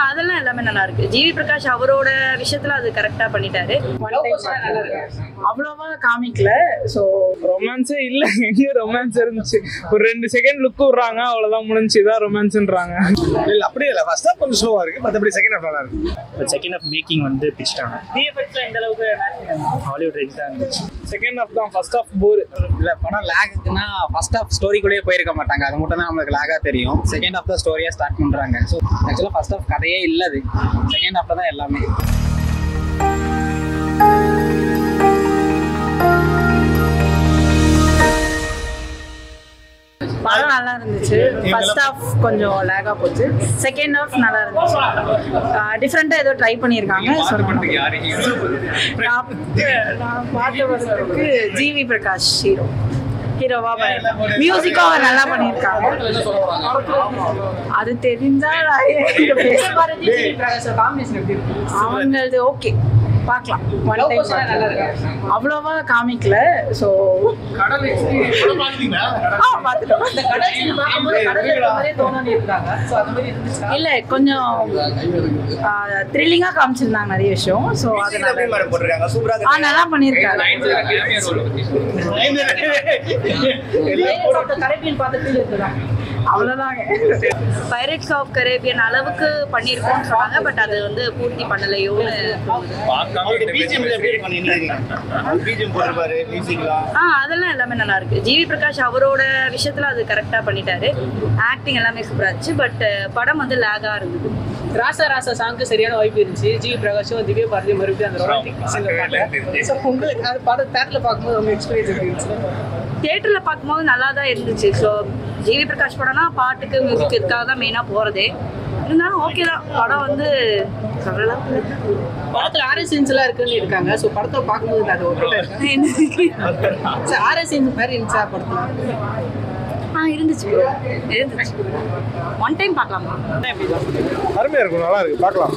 அதெல்லாம் எல்லாமே நல்லா இருக்கு. ஜிவி பிரகாஷ் அவரோட விஷயத்துல அது கரெக்டா பண்ணிட்டாரு. அவ்வளவா காமிக்கல. ஸோ ரொமான்ஸே இல்லை, எங்கே ரொமான்ஸ் இருந்துச்சு? ஒரு 2 செகண்ட் லுக் விடுறாங்க, அவ்வளோதான் முடிஞ்சுதான் ரொமான்ஸ்ன்றாங்க. இல்லை அப்படியே இல்லை, ஃபர்ஸ்ட் ஹாஃப் கொஞ்சம் ஸ்லோவாக இருக்குது, மற்றபடி செகண்ட் ஹாஃப் நல்லா இருக்கு. செகண்ட் ஹாஃப் மேக்கிங் வந்து பிடிச்சிட்டாங்க. விஎஃப்எக்ஸ்ல இந்த அளவுக்கு ஹாலிவுட் ரேஞ்ச் தான் இருந்துச்சு. செகண்ட் ஹாஃப் தான், ஃபர்ஸ்ட் ஹாஃப் போர். இல்லை படம் லேக்குன்னா ஃபர்ஸ்ட் ஹாஃப் ஸ்டோரிக்குள்ளேயே போயிருக்க மாட்டாங்க, அது மட்டும் தான் நம்மளுக்கு லேக்காக தெரியும். செகண்ட் ஹாஃப் தான் ஸ்டோரியாக ஸ்டார்ட் பண்ணுறாங்க. ஸோ ஆக்சுவலாக ஃபர்ஸ்ட் ஹாஃப் கதையே இல்லது, செகண்ட் ஹாஃப்ல தான் எல்லாமே. படம் நல்லா இருந்துச்சு. ஃபர்ஸ்ட் ஹாஃப் கொஞ்சம் லேக்காக போச்சு, செகண்ட் ஹாஃப் நல்லா இருந்துச்சு. டிஃப்ரெண்ட்டாக ஏதோ ட்ரை பண்ணியிருக்காங்க. நான் பார்த்த வரதுக்கு ஜிவி பிரகாஷ் ஹீரோவா மியூசிக்கும் அவர் நல்லா பண்ணியிருக்காங்க. அது தெரிஞ்சா அவங்களது ஓகே பார்க்கலாம். அவ்வளோவா காமிக்கல. ஸோ இல்லை, கொஞ்சம் த்ரில்லிங்காக காமிச்சிருந்தாங்க நிறைய விஷயம். ஸோ அது நல்லா பண்ணியிருக்காங்க. அவ்வளோதாங்க. பைரேட்ஸ் ஆஃப் கரேபியன் அளவுக்கு பண்ணியிருக்கோம்னு சொன்னாங்க, பட் அது வந்து பூர்த்தி பண்ணலையோன்னு. அதெல்லாம் எல்லாமே நல்லா இருக்கு. ஜிவி பிரகாஷ் அவரோட விஷயத்துல அது கரெக்டா பண்ணிட்டாரு. ஆக்டிங் எல்லாமே சூப்பரா இருந்துச்சு, பட் படம் வந்து லேகா இருந்தது. ராசா ராசா சாங்க்கு சரியான வாய்ப்பு இருந்துச்சு. ஜிவி பிரகாஷும் திவ்யா பாரதி மறுபடியும் அந்த ரொமான்டிக் சீன்ல பார்த்தேன். உங்களுக்கு அது படம் தேட்டர்ல பார்க்கும்போது ரொம்ப எக்ஸ்பீரியன்ஸ் இருந்துச்சு. தியேட்டர்ல பார்க்கும்போது நல்லா தான் இருந்துச்சு. ஸோ ஜிவி பிரகாஷ் படம்னா பாட்டுக்கு மியூசிக் இதுக்காக தான் மெயினாக போகிறதே. இருந்தாலும் ஓகே தான். படம் வந்து படத்துல ஆர்எஸ் சீன்ஸ் எல்லாம் இருக்குன்னு இருக்காங்க. ஸோ படத்தை பார்க்கும்போது அது ஓகே ஆர்எஸ் சீன்ஸ் மாதிரி இருந்துச்சா படத்துல? இருந்துச்சு. ஒன் டைம் பார்க்கலாமா? அருமையாக இருக்கும், நல்லா இருக்கு, பார்க்கலாம்.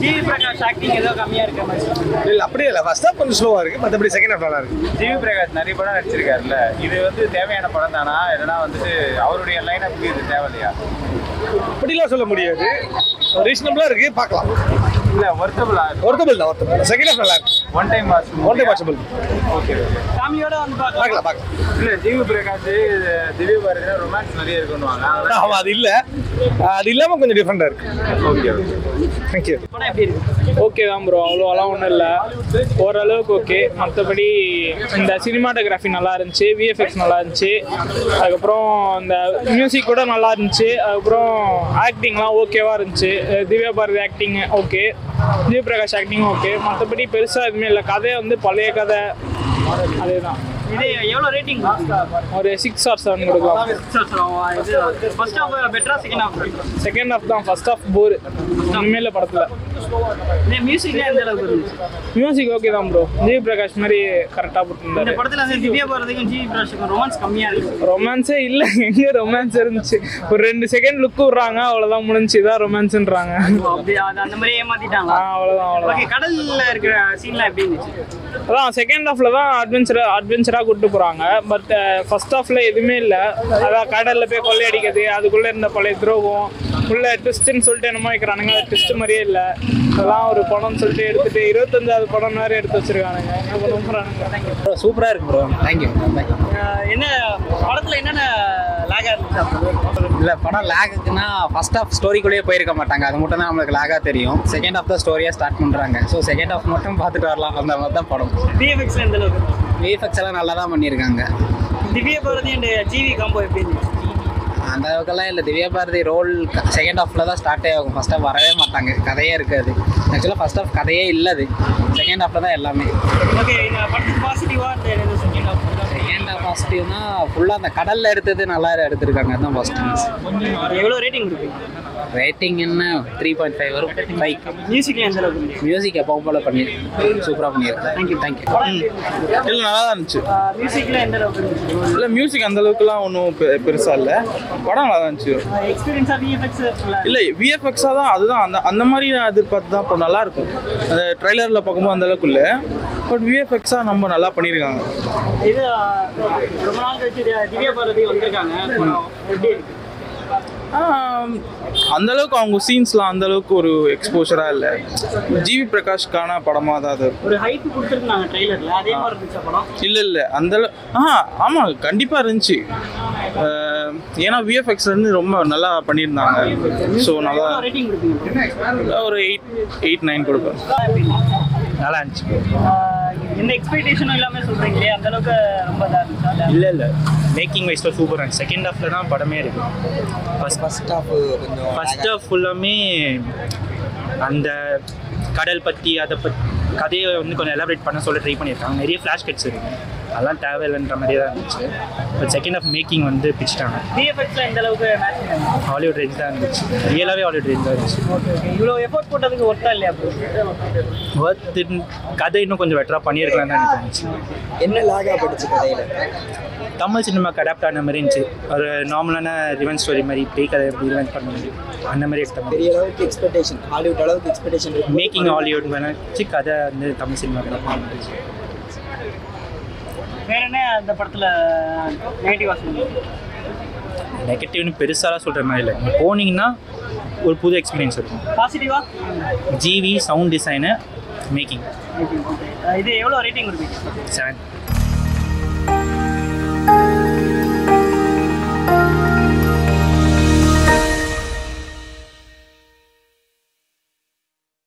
ஜிவி பிரகாஷ் ஆக்டிங் ஏதோ கம்மியா இருக்க மாதிரி. இல்லை அப்படியே இல்லை, ஃபர்ஸ்ட் ஹாஃப் கொஞ்சம் ஸ்லோவாக இருக்குது, மற்றபடி செகண்ட் ஹாஃப் நல்லா இருக்கு. ஜிவி பிரகாஷ் நிறைய படம் நடிச்சிருக்காருல்ல, இது வந்து தேவையான படம் தானா? இல்லைன்னா வந்துட்டு அவருடைய லைனப்புக்கு இது தேவையில்லையா? அப்படிலாம் சொல்ல முடியாது, ரீசனபிளாக இருக்குது, பார்க்கலாம். இல்லை ஒர்த்தபிள் தான். செகண்ட் ஹாஃப் நல்லா இருக்கு. One time watchable. ஓகே ஃபேமிலியோட வந்து பார்க்கலாம். இல்லை ஜிவி பிரகாஷ் திவ்யா பாரதினா ரொமான்ஸ் நிறைய இருக்குன்னுவாங்க. ஆமாம், அது இல்லை, அது இல்லாமல் கொஞ்சம் டிஃப்ரெண்டாக இருக்கு. Okay thank you. படம் எப்படி இருக்கு? ஓகே தான் ப்ரோ, அவ்வளோலாம் ஒன்றும் இல்லை, ஓரளவுக்கு ஓகே. மற்றபடி இந்த சினிமாட்டோகிராஃபி நல்லா இருந்துச்சு, விஎஃப்எக்ஸ் நல்லா இருந்துச்சு, அதுக்கப்புறம் இந்த மியூசிக் கூட நல்லா இருந்துச்சு, அதுக்கப்புறம் ஆக்டிங்லாம் ஓகேவாக இருந்துச்சு. Divya Bharathi acting okay, GV Prakash acting okay. மற்றபடி பெருசாக எதுவுமே இல்லை. கதை வந்து பழைய கதை, அதே தான். இது எவ்வளோ ரேட்டிங்? ஒரு 6 or 7 கொடுக்கலாம். இது ஃபர்ஸ்ட் ஹாஃப் பெட்டரா செகண்ட் ஹாஃப்? செகண்ட் ஹாஃப் தான், ஃபர்ஸ்ட் ஹாஃப் போர் உண்மையில படத்தில். மியூசிக்ல எந்த அளவுக்கு இருந்துச்சு? மியூசிக் ஓகே தான் ப்ரோ, ஜிவி பிரகாஷ் மாதிரி கரெக்டாக போட்டுருந்தாரு. இந்த படத்துல வந்து திவ்யா பாரதிக்கும் ஜிவி பிரகாஷுக்கும் ரொமான்ஸ் கம்மியா இருக்கு. ரொமான்ஸே இல்லை, எங்கே ரொமான்ஸ் இருந்துச்சு? ஒரு 2 செகண்ட் லுக் விடுறாங்க, அவ்வளோதான் முடிஞ்சுதான் ரொமான்ஸ்ன்றாங்க. அப்படியே அந்த மாதிரி ஏமாத்திட்டாங்க. அவ்வளோதான். ஓகே, கடல்ல இருக்கிற சீன்லாம் எப்படி இருந்துச்சு? அதான் செகண்ட் ஹாஃப்ல தான் அட்வென்ச்சராக கூப்பிட்டு போகிறாங்க. பட் ஃபர்ஸ்ட் ஹாஃப்ல எதுவுமே இல்லை. அதான் கடலில் போய் கொள்ளையடிக்கிறது, அதுக்குள்ளே இருந்த பழைய துரோகம், உள்ள ட்விஸ்ட்டுன்னு சொல்லிட்டு என்னமோ வைக்கிறானுங்க. அது ட்விஸ்ட் மாதிரியே இல்லை. அதெல்லாம் ஒரு படம்னு சொல்லிட்டு எடுத்துட்டு 25வது படம் வேறு எடுத்து வச்சிருக்கானுங்க. என்ன பண்ண போகிறானுங்க? சூப்பராக இருக்கு ப்ரோ. தேங்க்யூ. என்ன படத்துல என்னென்ன லேகா இருந்துச்சு? இல்லை படம் லேக்குன்னா ஃபர்ஸ்ட் ஹாஃப் ஸ்டோரிக்குள்ளேயே போயிருக்க மாட்டாங்க, அது மட்டும் தான் நம்மளுக்கு லேக்காக தெரியும். செகண்ட் ஹாஃப் தான் ஸ்டோரியாக ஸ்டார்ட் பண்ணுறாங்க. ஸோ செகண்ட் ஹாஃப் மட்டும் பார்த்துட்டு வரலாம், அந்த மாதிரி தான் படம். விஎஃப்எக்ஸ் எந்த அளவுக்கு? விஎஃப்எக்ஸ் எல்லாம் நல்லா தான் பண்ணியிருக்காங்க. திவ்யா பாரதி அண்ட் ஜிவி காம்போ எப்படி இருந்துச்சு? அந்த அளவுக்கெல்லாம் இல்லை. திவ்யா பாரதி ரோல் செகண்ட் ஹாஃபில் தான் ஸ்டார்ட்டே ஆகும், ஃபர்ஸ்ட் ஹாஃப் வரவே மாட்டாங்க, கதையே இருக்காது. ஆக்சுவலாக ஃபர்ஸ்ட் ஹாஃப் கதையே இல்லது, செகண்ட் ஹாஃபில் தான் எல்லாமே. ஓகே, இந்த படத்துக்கு பாசிட்டிவாக இந்த செகண்ட் ஹாஃப்? செகண்ட் ஹாஃப் பாசிட்டிவ்னா ஃபுல்லாக அந்த கடலில் எடுத்தது நல்லா எடுத்திருக்காங்க, அதுதான் பாசிட்டிவ்ஸ். எவ்வளோ ரேட்டிங் கொடுப்பீங்க? ரேட்டிங் என்ன 3.5 வரும். 5. மியூசிக்ல எந்த அளவுக்கு? மியூசிக் எப்பவும் போல பண்ணி சூப்பராக பண்ணியிருக்கேன். தேங்க்யூ. இல்லை நல்லா தான் இருந்துச்சு. மியூசிக்ல எந்த அளவுக்கு இருந்துச்சு? இல்லை மியூசிக் அந்த அளவுக்குலாம் ஒன்றும் பெருசாக இல்லை, படம் நல்லா தான் இருந்துச்சு. எக்ஸ்பீரியன்ஸாக விஎஃப்எக்ஸ் இல்லை விஎஃப்எக்ஸாக தான், அதுதான் அந்த மாதிரி நான் எதிர்பார்த்து தான் இப்போ நல்லா இருக்கும். அந்த ட்ரைலரில் பார்க்கும்போது அந்த அளவுக்கு இல்லை, பட் விஎஃப்எக்ஸாக நம்ம நல்லா பண்ணியிருக்காங்க. இது ரொம்ப நாள் கழிச்சு திவ்யா பாரதி வந்திருக்காங்க, எப்படி இருக்கு? அந்த அளவுக்கு அவங்க சீன்ஸ்லாம் அந்த அளவுக்கு ஒரு எக்ஸ்போஷராக இல்லை. ஜிவி பிரகாஷ்கான படமாக தான் அது. ஒரு ஹைப் கொடுத்துருந்தாங்க ட்ரெய்லர்ல, அதே மாதிரி இருந்துச்சு படம்? இல்லை அந்த ஆமாம் கண்டிப்பாக இருந்துச்சு. ஏன்னா விஎஃப்எக்ஸ் வந்து ரொம்ப நல்லா பண்ணியிருந்தாங்க. ஸோ நல்லா ரேட்டிங் கொடுப்பீங்க? ஒரு 8-9 கொடுப்பேன். நல்லா இருந்துச்சு. எந்த எக்ஸ்பெக்டேஷனும் இல்லாமல் சொல்கிறீங்களே, அந்த அளவுக்கு ரொம்ப இதாக இருந்துச்சா? இல்லை மேக்கிங் வைஸில் சூப்பராக இருந்துச்சு. செகண்ட் ஹாஃபில் தான் படமே இருக்கு. ஃபர்ஸ்ட் ஹாஃப் ஃபுல்லாமே அந்த கடல் பற்றி அதை கதையை வந்து கொஞ்சம் எலாபரேட் பண்ண சொல்ல ட்ரை பண்ணியிருக்காங்க. நிறைய ஃப்ளாஷ் கட்ஸ் இருக்கு, அதெல்லாம் தேவையில்லைன்ற மாதிரியே தான் இருந்துச்சு. பட் செகண்ட் ஹாஃப் மேக்கிங் வந்து பிடிச்சிட்டாங்க. விஎஃப்எக்ஸ்ல இந்த அளவுக்கு மேட்ச் ஹாலிவுட் ரேஞ்ச் தான் இருந்துச்சு, ரியலாகவே ஹாலிவுட் ரேஞ்ச் தான் இருந்துச்சு. ஓகே இவ்வளோ எஃபோர்ட் போட்டதுக்கு ஒர்த்தா இல்லையா ப்ரோ? ஒர்த் கதை இன்னும் கொஞ்சம் பெட்டராக பண்ணியிருக்கலாம் தான் எனக்கு தோணுச்சு. என்ன லாகா படிச்சு கதையில்? தமிழ் சினிமாக்கு அடாப்ட் ஆன மாதிரி இருந்துச்சு. ஒரு நார்மலான ரிவென்ஜ் ஸ்டோரி மாதிரி, பேய் கதை எப்படி ரிவென்ஜ் பண்ண முடியும் அந்த மாதிரி எடுத்த மாதிரி. பெரிய அளவுக்கு எக்ஸ்பெக்டேஷன், ஹாலிவுட் அளவுக்கு எக்ஸ்பெக்டேஷன் இருக்கு. மேக்கிங் ஹாலிவுட் நினச்சி கதை வந்து தமிழ் சினிமாக்கு இருந்துச்சு. வேற என்ன அந்த படத்தில் நெகட்டிவாக சொல்லுங்க? நெகட்டிவ்னு பெருசாலாம் சொல்கிற மாதிரி இல்லை. நீங்கள் போனீங்கன்னா ஒரு புது எக்ஸ்பீரியன்ஸ் இருக்கும். பாசிட்டிவா? ஜிவி சவுண்ட் டிசைனு மேக்கிங் இது எவ்வளோ ரேட்டிங் கொடுப்பீங்க? 7.